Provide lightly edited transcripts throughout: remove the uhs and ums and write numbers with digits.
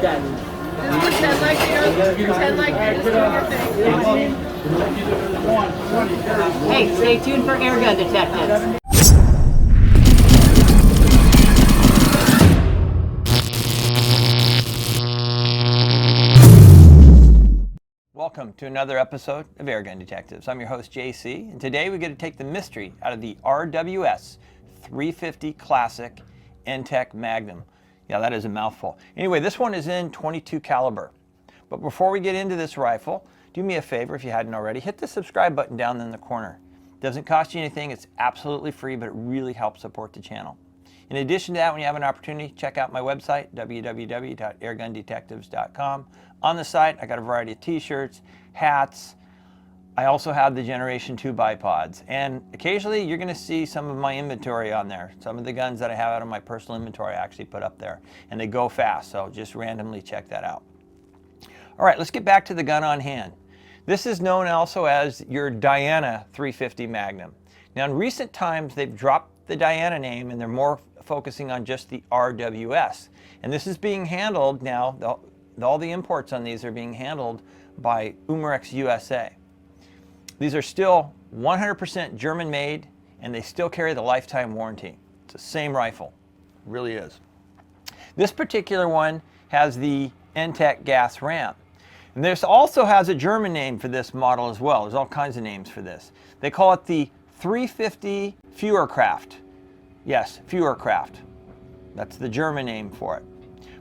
Pretend like you're just doing your thing. Hey, stay tuned for Airgun Detectives. Welcome to another episode of Airgun Detectives. I'm your host, JC, and today we get to take the mystery out of the RWS 350 Classic N-Tec Magnum. Yeah, that is a mouthful. Anyway, this one is in .22 caliber. But before we get into this rifle, do me a favor if you hadn't already, hit the subscribe button down in the corner. It doesn't cost you anything, it's absolutely free, but it really helps support the channel. In addition to that, when you have an opportunity, check out my website, www.airgundetectives.com. On the site, I got a variety of t-shirts, hats. I also have the Generation 2 bipods. And occasionally, you're gonna see some of my inventory on there. Some of the guns that I have out of my personal inventory I actually put up there. And they go fast, so just randomly check that out. All right, let's get back to the gun on hand. This is known also as your Diana 350 Magnum. Now, in recent times, they've dropped the Diana name and they're more focusing on just the RWS. And this is being handled now, all the imports on these are being handled by Umarex USA. These are still 100% German made and they still carry the lifetime warranty. It's the same rifle, it really is. This particular one has the N-Tec gas ram. And this also has a German name for this model as well. There's all kinds of names for this. They call it the 350 Führerkraft. Yes, Führerkraft. That's the German name for it.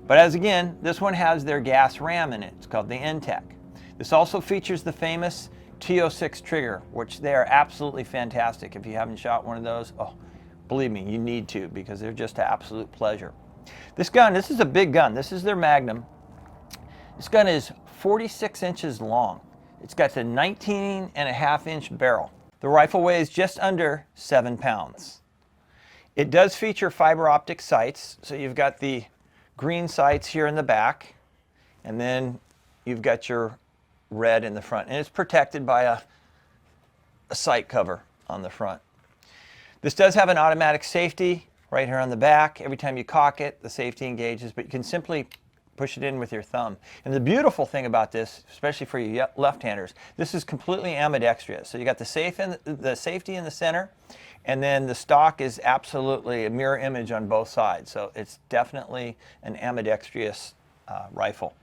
But as again, this one has their gas ram in it. It's called the N-Tec. This also features the famous T06 trigger, which they are absolutely fantastic. If you haven't shot one of those, oh, believe me, you need to, because they're just an absolute pleasure. This gun, this is a big gun. This is their Magnum. This gun is 46 inches long. It's got the 19.5-inch barrel. The rifle weighs just under 7 pounds. It does feature fiber optic sights, so you've got the green sights here in the back, and then you've got your red in the front, and it's protected by a sight cover on the front. This does have an automatic safety right here on the back. Every time you cock it, the safety engages, but you can simply push it in with your thumb. And the beautiful thing about this, especially for you left-handers, this is completely ambidextrous. So you got the safety in the center, and then the stock is absolutely a mirror image on both sides. So it's definitely an ambidextrous rifle.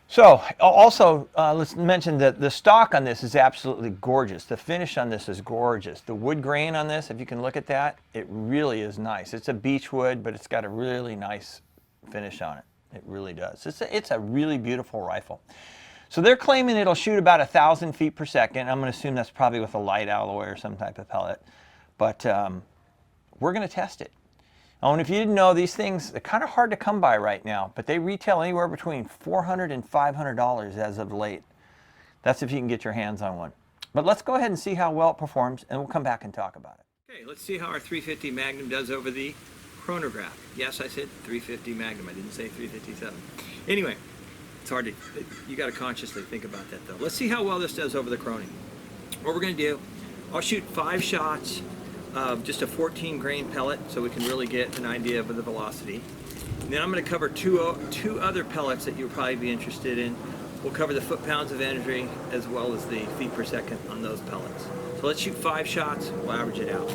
So also, let's mention that the stock on this is absolutely gorgeous. The finish on this is gorgeous. The wood grain on this, if you can look at that, it really is nice. It's a beech wood, but it's got a really nice finish on it. It really does. It's a really beautiful rifle. So they're claiming it'll shoot about 1,000 feet per second. I'm going to assume that's probably with a light alloy or some type of pellet. But we're going to test it. Oh, and if you didn't know, these things are kind of hard to come by right now, but they retail anywhere between $400 and $500 as of late. That's if you can get your hands on one. But let's go ahead and see how well it performs, and we'll come back and talk about it. Okay, let's see how our 350 Magnum does over the Chronograph. Yes, I said 350 Magnum. I didn't say 357. Anyway, it's hard to, you got to consciously think about that though. Let's see how well this does over the Chroning. What we're going to do, I'll shoot 5 shots of just a 14 grain pellet so we can really get an idea of the velocity. And then I'm going to cover two other pellets that you'll probably be interested in. We'll cover the foot-pounds of energy as well as the feet per second on those pellets. So let's shoot 5 shots, we'll average it out.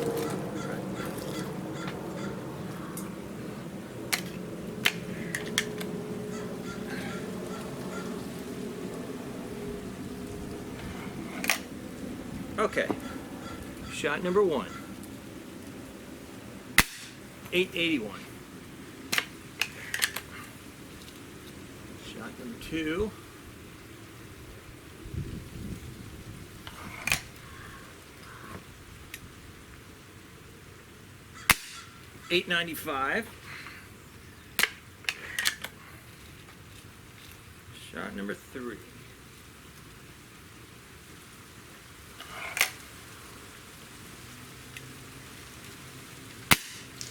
Okay, shot number 1, 881. Shot number 2, 895. Shot number 3.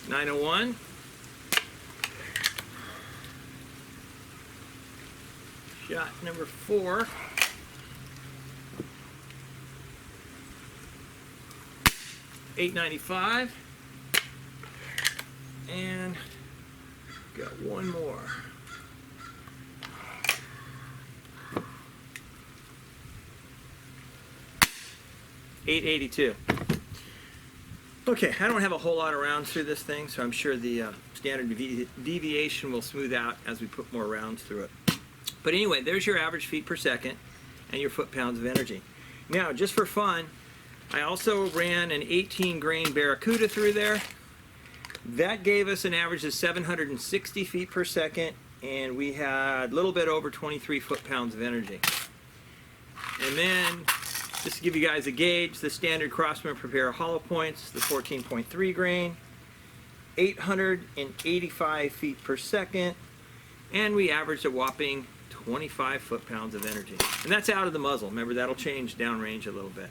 901. Shot number 4. 895. And got one more. 882. Okay, I don't have a whole lot of rounds through this thing, so I'm sure the standard deviation will smooth out as we put more rounds through it. But anyway, there's your average feet per second and your foot-pounds of energy. Now, just for fun, I also ran an 18-grain Barracuda through there. That gave us an average of 760 feet per second, and we had a little bit over 23 foot-pounds of energy. And then, just to give you guys a gauge, the standard Crossman Prepare hollow points, the 14.3 grain, 885 feet per second, and we averaged a whopping 25 foot-pounds of energy. And that's out of the muzzle. Remember, that'll change downrange a little bit.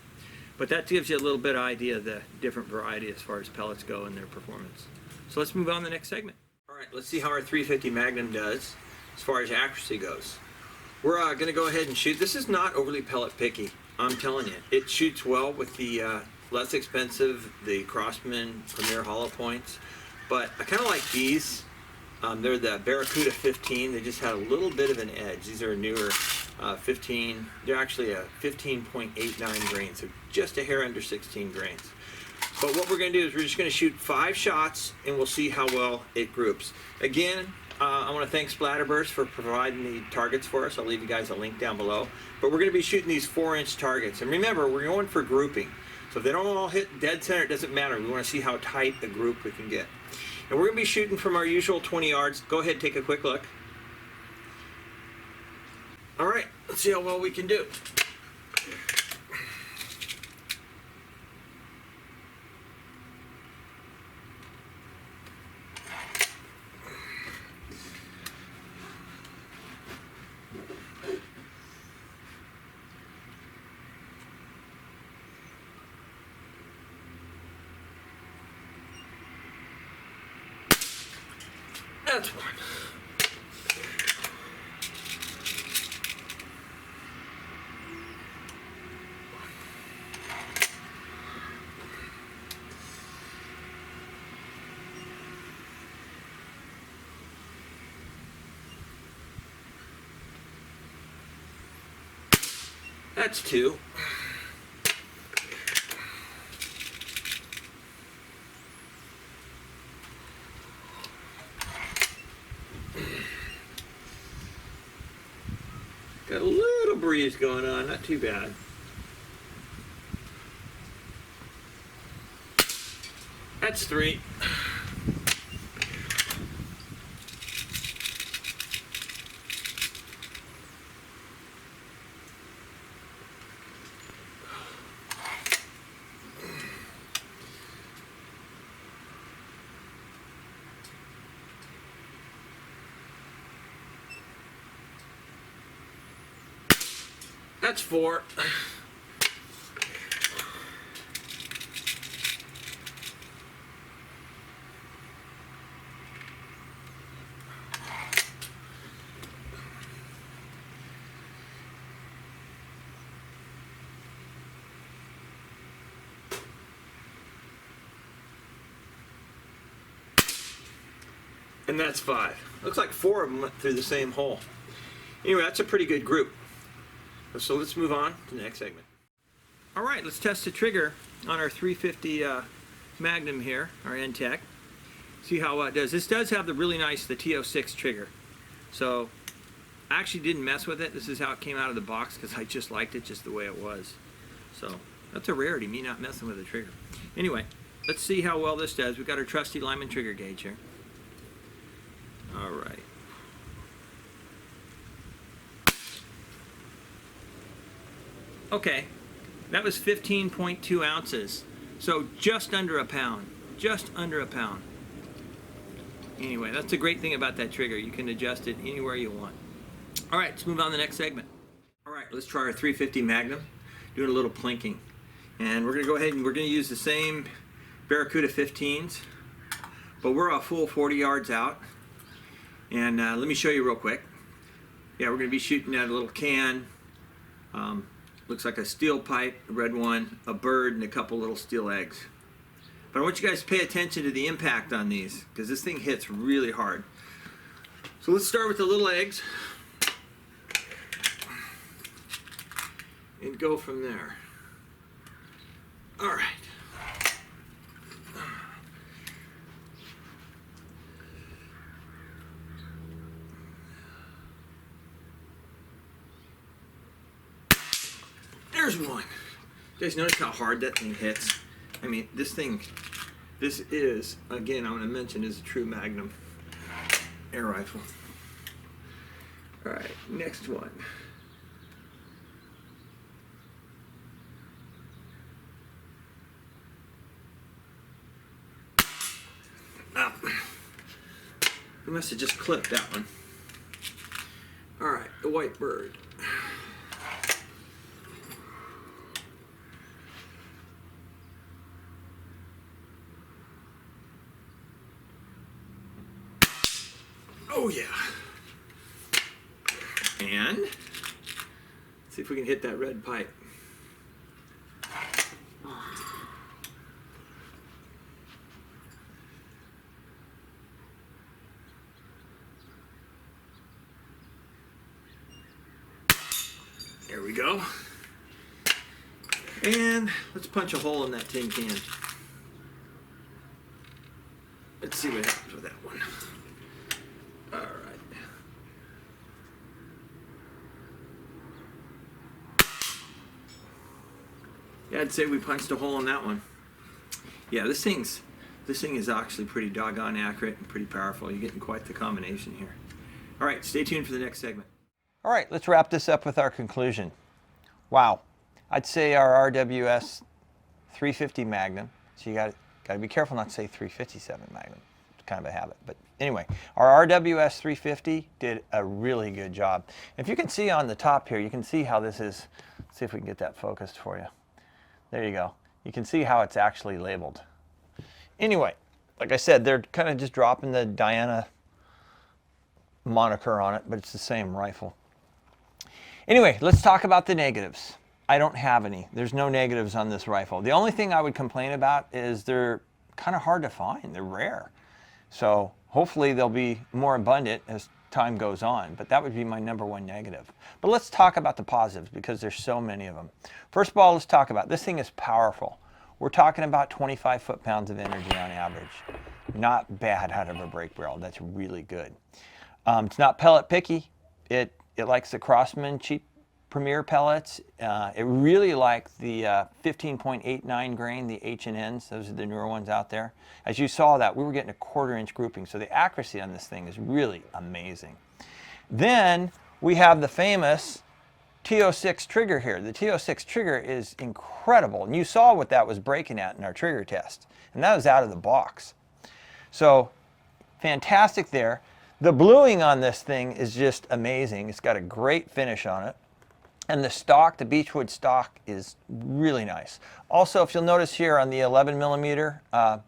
But that gives you a little bit of idea of the different variety as far as pellets go and their performance. So let's move on to the next segment. All right, let's see how our 350 Magnum does as far as accuracy goes. We're going to go ahead and shoot. This is not overly pellet picky, I'm telling you. It shoots well with the less expensive, the Crossman Premier hollow points. But I kind of like these. They're the Barracuda 15. They just had a little bit of an edge. These are a newer 15. They're actually a 15.89 grains, so just a hair under 16 grains. But what we're going to do is we're just going to shoot 5 shots, and we'll see how well it groups. Again, I want to thank Splatterburst for providing the targets for us. I'll leave you guys a link down below. But we're going to be shooting these 4-inch targets. And remember, we're going for grouping. So if they don't all hit dead center, it doesn't matter. We want to see how tight a group we can get. And we're going to be shooting from our usual 20 yards. Go ahead and take a quick look. All right, let's see how well we can do. That's one. That's 2. Got a little breeze going on, not too bad. That's 3. That's 4. And that's 5. Looks like 4 of them went through the same hole. Anyway, that's a pretty good group. So let's move on to the next segment. All right, let's test the trigger on our 350 Magnum here, our N-Tec. See how it does. This does have the really nice, the T06 trigger. So I actually didn't mess with it. This is how it came out of the box because I just liked it just the way it was. So that's a rarity, me not messing with the trigger. Anyway, let's see how well this does. We've got our trusty Lyman trigger gauge here. All right. Okay, that was 15.2 ounces, so just under a pound, just under a pound. Anyway, that's the great thing about that trigger. You can adjust it anywhere you want. All right, let's move on to the next segment. All right, let's try our 350 Magnum, doing a little plinking. And we're gonna go ahead and we're gonna use the same Barracuda 15s, but we're a full 40 yards out. And let me show you real quick. Yeah, we're gonna be shooting at a little can. Looks like a steel pipe, a red one, a bird, and a couple little steel eggs. But I want you guys to pay attention to the impact on these, because this thing hits really hard. So let's start with the little eggs and go from there. All right. There's one. You guys notice how hard that thing hits? I mean, this is, again, I'm going to mention, is a true Magnum air rifle. All right, next one. Oh. We must have just clipped that one. All right, the white bird. Oh yeah. And let's see if we can hit that red pipe. There we go. And let's punch a hole in that tin can. Let's see what happens with that one. All right. Yeah, I'd say we punched a hole in that one. Yeah, this thing is actually pretty doggone accurate and pretty powerful. You're getting quite the combination here. All right, stay tuned for the next segment. All right, let's wrap this up with our conclusion. Wow, I'd say our RWS 350 Magnum. So you got to be careful not to say 357 Magnum. It's kind of a habit, but anyway, our RWS 350 did a really good job. If you can see on the top here, you can see how this is. Let's see if we can get that focused for you. There you go. You can see how it's actually labeled. Anyway, like I said, they're kind of just dropping the Diana moniker on it, but it's the same rifle. Anyway, let's talk about the negatives. I don't have any. There's no negatives on this rifle. The only thing I would complain about is they're kind of hard to find. They're rare. So hopefully they'll be more abundant as time goes on, but that would be my #1 negative. But let's talk about the positives because there's so many of them. First of all, let's talk about this thing is powerful. We're talking about 25 foot-pounds of energy on average. Not bad out of a break barrel. That's really good. It's not pellet picky. It likes the Crosman cheap Premier pellets. It really likes the 15.89 grain, the H&Ns. Those are the newer ones out there. As you saw that, we were getting a 1/4 inch grouping, so the accuracy on this thing is really amazing. Then we have the famous T06 trigger here. The T06 trigger is incredible, and you saw what that was breaking at in our trigger test, and that was out of the box. So fantastic there. The bluing on this thing is just amazing. It's got a great finish on it. And the stock, the Beechwood stock, is really nice. Also, if you'll notice here on the 11mm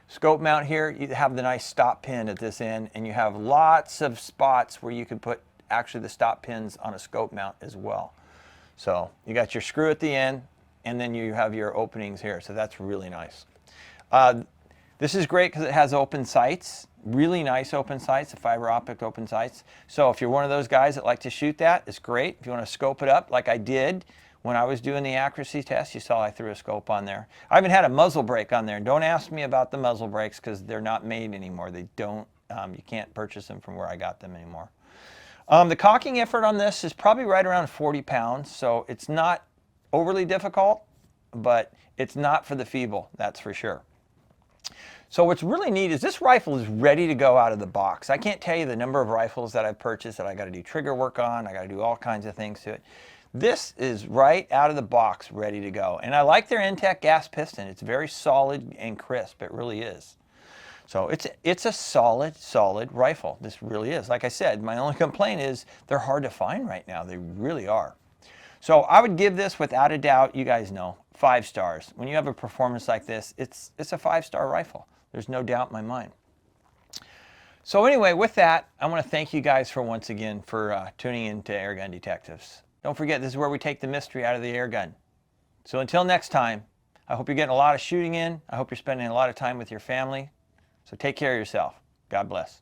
scope mount here, you have the nice stop pin at this end, and you have lots of spots where you could put actually the stop pins on a scope mount as well. So you got your screw at the end, and then you have your openings here, so that's really nice. This is great because it has open sights, really nice open sights, the fiber optic open sights. So if you're one of those guys that like to shoot that, it's great. If you want to scope it up like I did when I was doing the accuracy test, you saw I threw a scope on there. I even had a muzzle brake on there. Don't ask me about the muzzle brakes because they're not made anymore. They don't, you can't purchase them from where I got them anymore. The cocking effort on this is probably right around 40 pounds, so it's not overly difficult, but it's not for the feeble, that's for sure. So what's really neat is this rifle is ready to go out of the box. I can't tell you the number of rifles that I've purchased that I got to do trigger work on. I got to do all kinds of things to it. This is right out of the box, ready to go. And I like their N-Tec gas piston. It's very solid and crisp. It really is. So it's a solid rifle. This really is. Like I said, my only complaint is they're hard to find right now. They really are. So I would give this, without a doubt, you guys know, 5 stars. When you have a performance like this, it's a 5-star rifle. There's no doubt in my mind. So anyway, with that, I want to thank you guys for once again for tuning in to Airgun Detectives. Don't forget, this is where we take the mystery out of the air gun. So until next time, I hope you're getting a lot of shooting in. I hope you're spending a lot of time with your family. So take care of yourself. God bless.